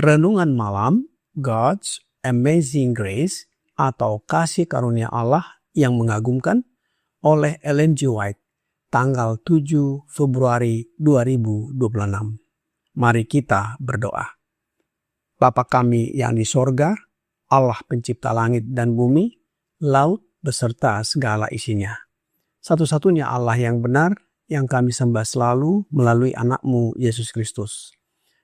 Renungan Malam, God's Amazing Grace atau Kasih Karunia Allah yang Mengagumkan oleh Ellen G. White, tanggal 7 Februari 2026. Mari kita berdoa. Bapa kami yang di sorga, Allah pencipta langit dan bumi, laut beserta segala isinya. Satu-satunya Allah yang benar yang kami sembah selalu melalui anak-Mu Yesus Kristus.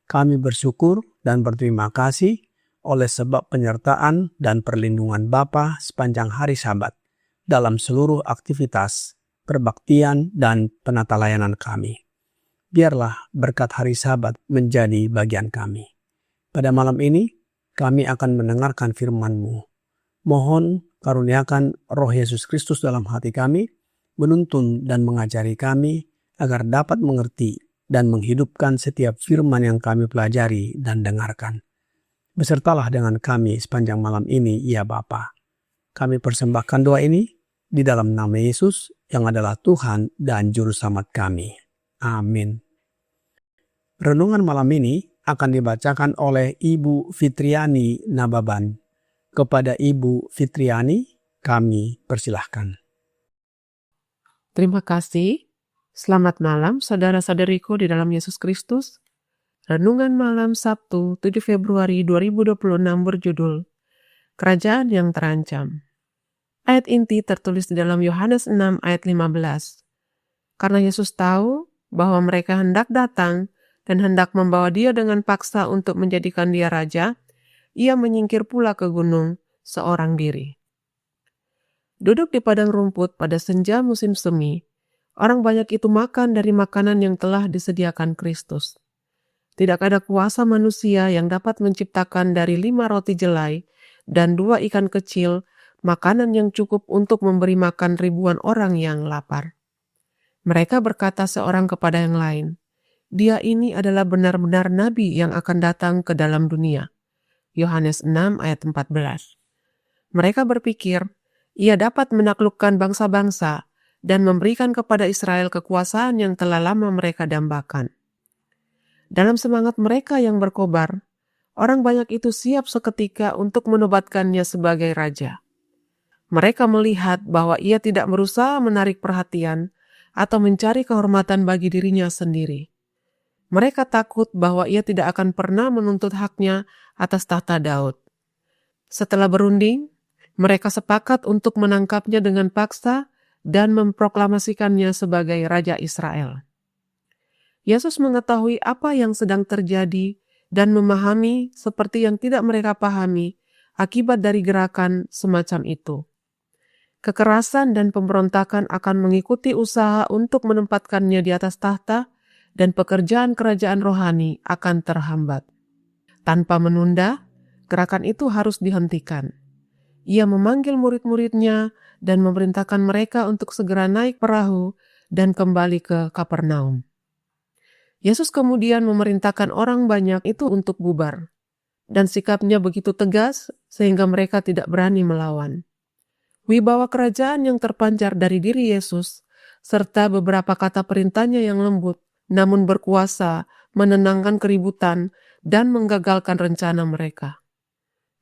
Kami bersyukur dan berterima kasih oleh sebab penyertaan dan perlindungan Bapa sepanjang hari Sabat dalam seluruh aktivitas, perbaktian, dan penata layanan kami. Biarlah berkat hari Sabat menjadi bagian kami. Pada malam ini, kami akan mendengarkan firman-Mu. Mohon karuniakan Roh Yesus Kristus dalam hati kami, menuntun dan mengajari kami agar dapat mengerti dan menghidupkan setiap firman yang kami pelajari dan dengarkan. Besertalah dengan kami sepanjang malam ini, ya Bapa. Kami persembahkan doa ini di dalam nama Yesus yang adalah Tuhan dan Juru Selamat kami. Amin. Renungan malam ini akan dibacakan oleh Ibu Fitriani Nababan. Kepada Ibu Fitriani, kami persilahkan. Terima kasih. Selamat malam saudara-saudariku di dalam Yesus Kristus. Renungan malam Sabtu 7 Februari 2026 berjudul Kerajaan yang Terancam. Ayat inti tertulis di dalam Yohanes 6 ayat 15. Karena Yesus tahu bahwa mereka hendak datang dan hendak membawa dia dengan paksa untuk menjadikan dia raja, ia menyingkir pula ke gunung seorang diri. Duduk di padang rumput pada senja musim semi, orang banyak itu makan dari makanan yang telah disediakan Kristus. Tidak ada kuasa manusia yang dapat menciptakan dari 5 roti jelai dan 2 ikan kecil makanan yang cukup untuk memberi makan ribuan orang yang lapar. Mereka berkata seorang kepada yang lain, "Dia ini adalah benar-benar nabi yang akan datang ke dalam dunia." Yohanes 6 ayat 14. Mereka berpikir, ia dapat menaklukkan bangsa-bangsa dan memberikan kepada Israel kekuasaan yang telah lama mereka dambakan. Dalam semangat mereka yang berkobar, orang banyak itu siap seketika untuk menobatkannya sebagai raja. Mereka melihat bahwa ia tidak berusaha menarik perhatian atau mencari kehormatan bagi dirinya sendiri. Mereka takut bahwa ia tidak akan pernah menuntut haknya atas tahta Daud. Setelah berunding, mereka sepakat untuk menangkapnya dengan paksa dan memproklamasikannya sebagai Raja Israel. Yesus mengetahui apa yang sedang terjadi dan memahami seperti yang tidak mereka pahami akibat dari gerakan semacam itu. Kekerasan dan pemberontakan akan mengikuti usaha untuk menempatkannya di atas tahta dan pekerjaan kerajaan rohani akan terhambat. Tanpa menunda, gerakan itu harus dihentikan. Ia memanggil murid-muridnya dan memerintahkan mereka untuk segera naik perahu dan kembali ke Kapernaum. Yesus kemudian memerintahkan orang banyak itu untuk bubar, dan sikapnya begitu tegas sehingga mereka tidak berani melawan. Wibawa kerajaan yang terpancar dari diri Yesus, serta beberapa kata perintahnya yang lembut, namun berkuasa, menenangkan keributan, dan menggagalkan rencana mereka.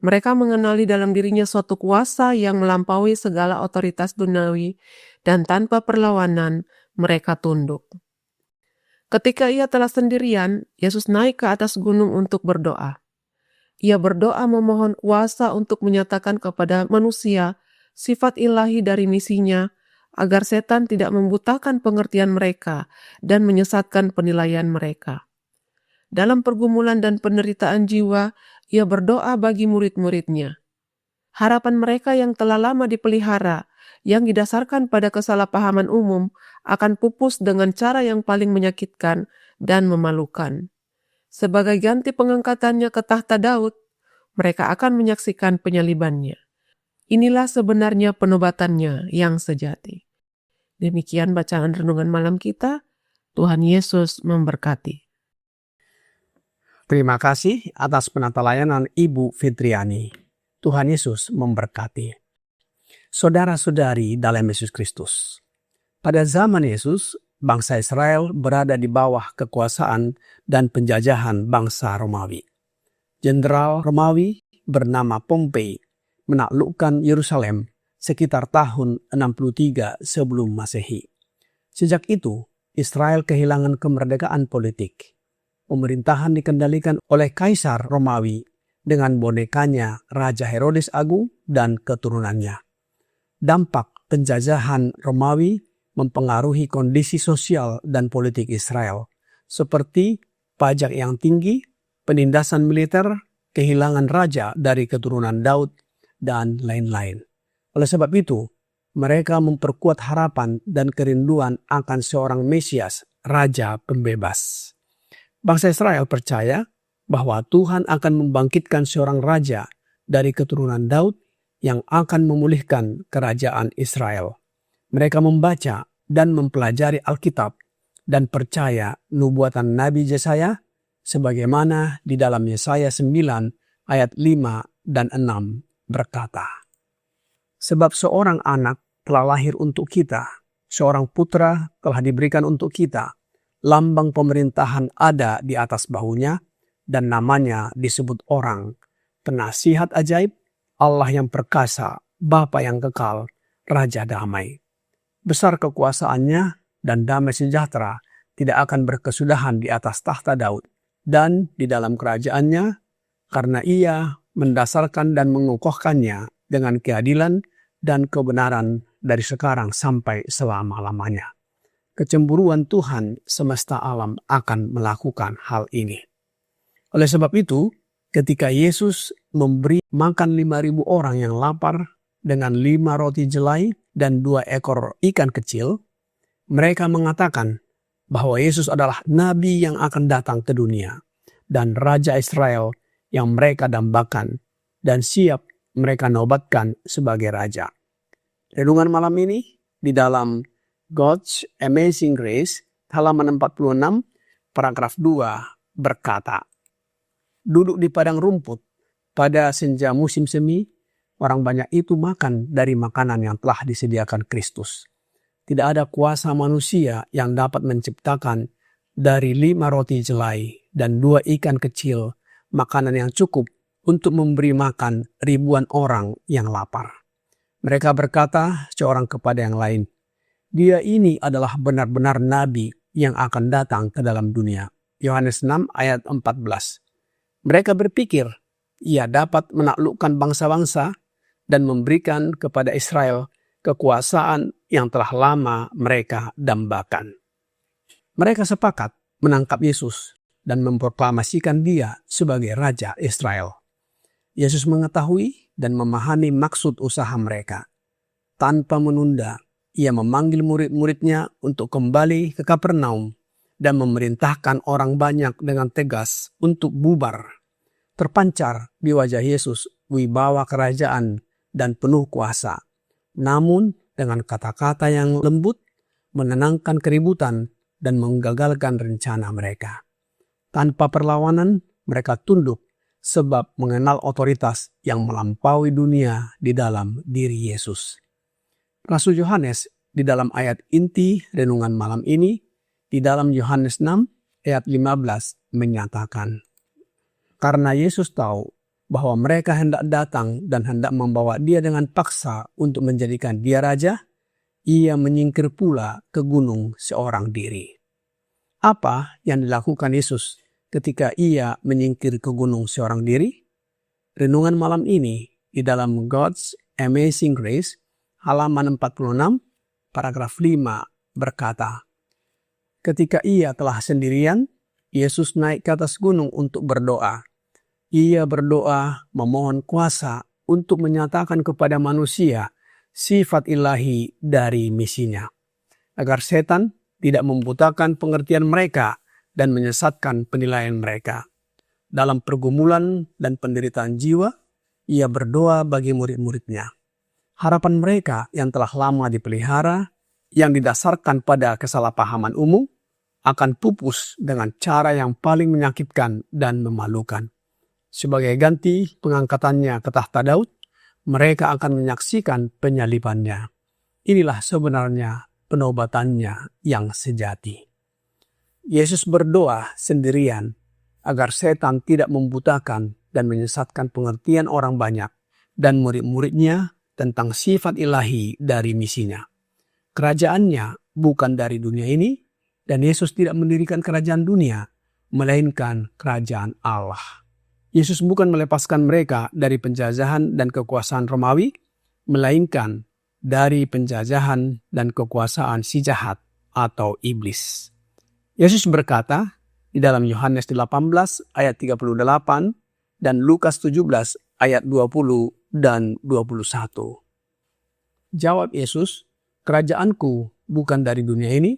Mereka mengenali dalam dirinya suatu kuasa yang melampaui segala otoritas duniawi, dan tanpa perlawanan mereka tunduk. Ketika ia telah sendirian, Yesus naik ke atas gunung untuk berdoa. Ia berdoa memohon kuasa untuk menyatakan kepada manusia sifat ilahi dari misinya, agar setan tidak membutakan pengertian mereka dan menyesatkan penilaian mereka. Dalam pergumulan dan penderitaan jiwa, ia berdoa bagi murid-muridnya. Harapan mereka yang telah lama dipelihara, yang didasarkan pada kesalahpahaman umum, akan pupus dengan cara yang paling menyakitkan dan memalukan. Sebagai ganti pengangkatannya ke tahta Daud, mereka akan menyaksikan penyalibannya. Inilah sebenarnya penobatannya yang sejati. Demikian bacaan renungan malam kita. Tuhan Yesus memberkati. Terima kasih atas penata layanan Ibu Fitriani. Tuhan Yesus memberkati. Saudara-saudari dalam Yesus Kristus. Pada zaman Yesus, bangsa Israel berada di bawah kekuasaan dan penjajahan bangsa Romawi. Jenderal Romawi bernama Pompei menaklukkan Yerusalem sekitar tahun 63 sebelum Masehi. Sejak itu, Israel kehilangan kemerdekaan politik. Pemerintahan dikendalikan oleh Kaisar Romawi dengan bonekanya Raja Herodes Agung dan keturunannya. Dampak penjajahan Romawi mempengaruhi kondisi sosial dan politik Israel, seperti pajak yang tinggi, penindasan militer, kehilangan raja dari keturunan Daud, dan lain-lain. Oleh sebab itu, mereka memperkuat harapan dan kerinduan akan seorang Mesias, Raja Pembebas. Bangsa Israel percaya bahwa Tuhan akan membangkitkan seorang raja dari keturunan Daud yang akan memulihkan kerajaan Israel. Mereka membaca dan mempelajari Alkitab dan percaya nubuatan Nabi Yesaya sebagaimana di dalam Yesaya 9 ayat 5 dan 6 berkata, "Sebab seorang anak telah lahir untuk kita, seorang putra telah diberikan untuk kita, lambang pemerintahan ada di atas bahunya, dan namanya disebut orang, penasihat ajaib, Allah yang perkasa, Bapa yang kekal, Raja damai. Besar kekuasaannya dan damai sejahtera tidak akan berkesudahan di atas tahta Daud dan di dalam kerajaannya, karena ia mendasarkan dan mengukuhkannya dengan keadilan dan kebenaran dari sekarang sampai selama-lamanya." Kecemburuan Tuhan semesta alam akan melakukan hal ini. Oleh sebab itu, ketika Yesus memberi makan 5.000 orang yang lapar dengan 5 roti jelai dan 2 ekor ikan kecil, mereka mengatakan bahwa Yesus adalah Nabi yang akan datang ke dunia dan Raja Israel yang mereka dambakan dan siap mereka nobatkan sebagai Raja. Renungan malam ini di dalam God's Amazing Grace, halaman 46, paragraf 2 berkata, "Duduk di padang rumput pada senja musim semi, orang banyak itu makan dari makanan yang telah disediakan Kristus. Tidak ada kuasa manusia yang dapat menciptakan dari 5 roti jelai dan 2 ikan kecil makanan yang cukup untuk memberi makan ribuan orang yang lapar. Mereka berkata seorang kepada yang lain, 'Dia ini adalah benar-benar nabi yang akan datang ke dalam dunia.' Yohanes 6 ayat 14. Mereka berpikir ia dapat menaklukkan bangsa-bangsa dan memberikan kepada Israel kekuasaan yang telah lama mereka dambakan. Mereka sepakat menangkap Yesus dan memproklamasikan dia sebagai Raja Israel. Yesus mengetahui dan memahami maksud usaha mereka. Tanpa menunda, ia memanggil murid-muridnya untuk kembali ke Kapernaum dan memerintahkan orang banyak dengan tegas untuk bubar. Terpancar di wajah Yesus wibawa kerajaan dan penuh kuasa. Namun dengan kata-kata yang lembut, menenangkan keributan dan menggagalkan rencana mereka. Tanpa perlawanan, mereka tunduk sebab mengenal otoritas yang melampaui dunia di dalam diri Yesus. Rasul Yohanes di dalam ayat inti renungan malam ini, di dalam Yohanes 6 ayat 15 menyatakan, "Karena Yesus tahu bahwa mereka hendak datang dan hendak membawa dia dengan paksa untuk menjadikan dia raja, ia menyingkir pula ke gunung seorang diri." Apa yang dilakukan Yesus ketika ia menyingkir ke gunung seorang diri? Renungan malam ini di dalam God's Amazing Grace, halaman 46, paragraf 5 berkata, "Ketika ia telah sendirian, Yesus naik ke atas gunung untuk berdoa. Ia berdoa memohon kuasa untuk menyatakan kepada manusia sifat ilahi dari misinya, agar setan tidak membutakan pengertian mereka dan menyesatkan penilaian mereka. Dalam pergumulan dan penderitaan jiwa, ia berdoa bagi murid-muridnya. Harapan mereka yang telah lama dipelihara, yang didasarkan pada kesalahpahaman umum, akan pupus dengan cara yang paling menyakitkan dan memalukan. Sebagai ganti pengangkatannya ke tahta Daud, mereka akan menyaksikan penyalibannya. Inilah sebenarnya penobatannya yang sejati. Yesus berdoa sendirian agar setan tidak membutakan dan menyesatkan pengertian orang banyak dan murid-muridnya tentang sifat ilahi dari misinya. Kerajaannya bukan dari dunia ini, dan Yesus tidak mendirikan kerajaan dunia, melainkan kerajaan Allah. Yesus bukan melepaskan mereka dari penjajahan dan kekuasaan Romawi, melainkan dari penjajahan dan kekuasaan si jahat atau iblis. Yesus berkata di dalam Yohanes 18 ayat 38 dan Lukas 17 ayat 20 dan 21. Jawab Yesus, "Kerajaanku bukan dari dunia ini.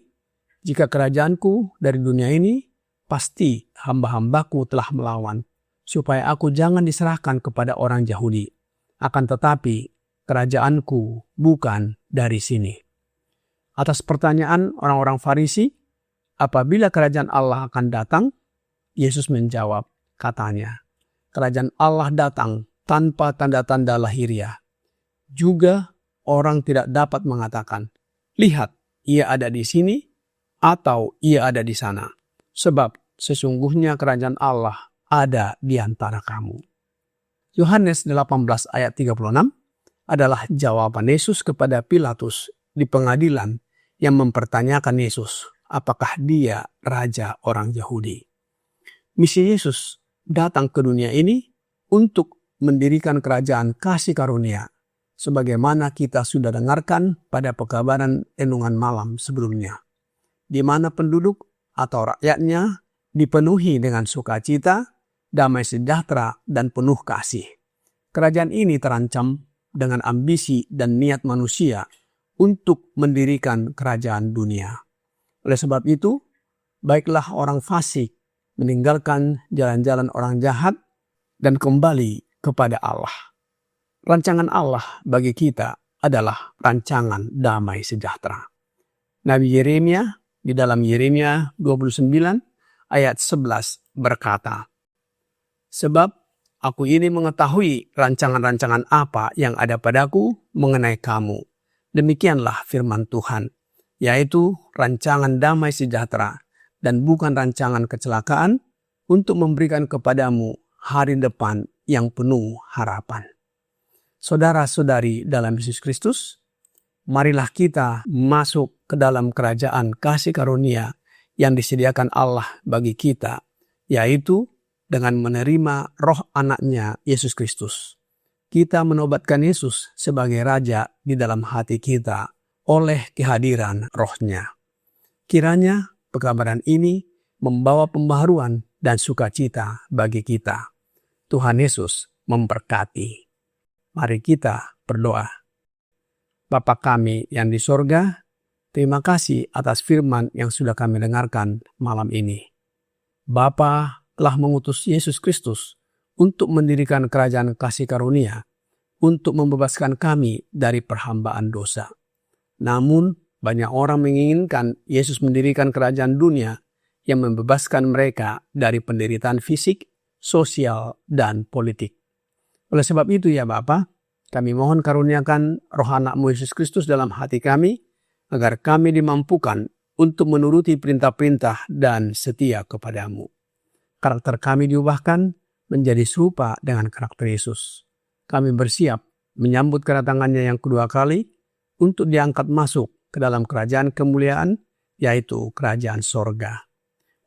Jika kerajaanku dari dunia ini, pasti hamba-hambaku telah melawan, supaya aku jangan diserahkan kepada orang Yahudi. Akan tetapi, kerajaanku bukan dari sini." Atas pertanyaan orang-orang Farisi, apabila kerajaan Allah akan datang, Yesus menjawab, katanya, "Kerajaan Allah datang tanpa tanda-tanda lahiriah. Juga orang tidak dapat mengatakan, 'Lihat, ia ada di sini,' atau 'ia ada di sana,' sebab sesungguhnya kerajaan Allah ada di antara kamu." Yohanes 18 ayat 36 adalah jawaban Yesus kepada Pilatus di pengadilan yang mempertanyakan Yesus, apakah dia raja orang Yahudi. Misi Yesus datang ke dunia ini untuk mendirikan kerajaan kasih karunia, sebagaimana kita sudah dengarkan pada pekabaran renungan malam sebelumnya, di mana penduduk atau rakyatnya dipenuhi dengan sukacita, damai sejahtera, dan penuh kasih. Kerajaan ini terancam dengan ambisi dan niat manusia untuk mendirikan kerajaan dunia. Oleh sebab itu, baiklah orang fasik meninggalkan jalan-jalan orang jahat dan kembali kepada Allah. Rancangan Allah bagi kita adalah rancangan damai sejahtera. Nabi Yeremia di dalam Yeremia 29 ayat 11 berkata, "Sebab aku ini mengetahui rancangan-rancangan apa yang ada padaku mengenai kamu. Demikianlah firman Tuhan, yaitu rancangan damai sejahtera dan bukan rancangan kecelakaan, untuk memberikan kepadamu hari depan yang penuh harapan." Saudara-saudari dalam Yesus Kristus, marilah kita masuk ke dalam kerajaan kasih karunia yang disediakan Allah bagi kita, yaitu dengan menerima roh anaknya Yesus Kristus. Kita menobatkan Yesus sebagai Raja di dalam hati kita oleh kehadiran rohnya. Kiranya pekabaran ini membawa pembaharuan dan sukacita bagi kita. Tuhan Yesus memberkati. Mari kita berdoa. Bapa kami yang di sorga, terima kasih atas firman yang sudah kami dengarkan malam ini. Bapa telah mengutus Yesus Kristus untuk mendirikan kerajaan kasih karunia, untuk membebaskan kami dari perhambaan dosa. Namun, banyak orang menginginkan Yesus mendirikan kerajaan dunia yang membebaskan mereka dari penderitaan fisik, sosial, dan politik. Oleh sebab itu ya Bapa, kami mohon karuniakan roh anak-Mu Yesus Kristus dalam hati kami, agar kami dimampukan untuk menuruti perintah-perintah dan setia kepada-Mu. Karakter kami diubahkan menjadi serupa dengan karakter Yesus. Kami bersiap menyambut kedatangannya yang kedua kali untuk diangkat masuk ke dalam kerajaan kemuliaan, yaitu kerajaan sorga.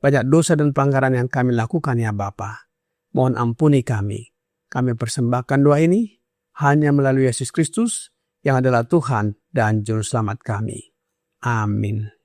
Banyak dosa dan pelanggaran yang kami lakukan ya Bapa. Mohon ampuni kami. Kami persembahkan doa ini hanya melalui Yesus Kristus yang adalah Tuhan dan Juru Selamat kami. Amin.